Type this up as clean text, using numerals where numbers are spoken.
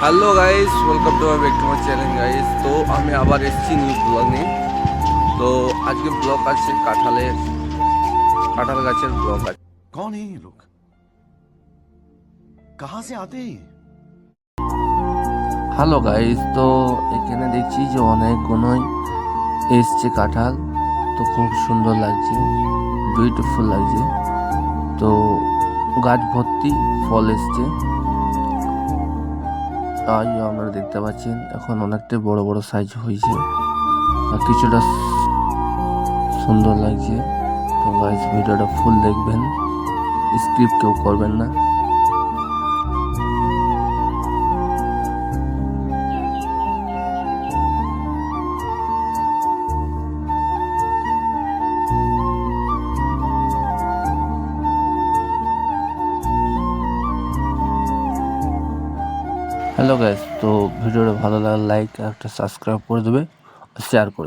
Hello guys, welcome to my back to my channel guys. তো আমি আবার এসেছি নিউ ব্লগ নিয়ে। তো আজকে ব্লগ আছে কাঁঠাল গাছের ব্লগ আছে। कौन है ये लोग? कहां से आते हैं? হ্যালো গাইস, তো এখানে দেখছি যে অনেকগুলোই এসছে কাঁঠাল। তো খুব সুন্দর লাগছে, বিউটিফুল লাগছে। তো গাছ ভর্তি ফল এসছে। আজ আপনারা দেখতে পাচ্ছেন এখন অনেকটা বড় বড় সাইজ হয়েছে আর কিছুটা সুন্দর লাগছে। তো গাইস ভিডিওটা ফুল দেখবেন, স্কিপ কেউ করবেন না। হ্যালো গাইস, তো ভিডিওটা ভালো লাগলে লাইক আর একটা সাবস্ক্রাইব করে দেবে, শেয়ার করে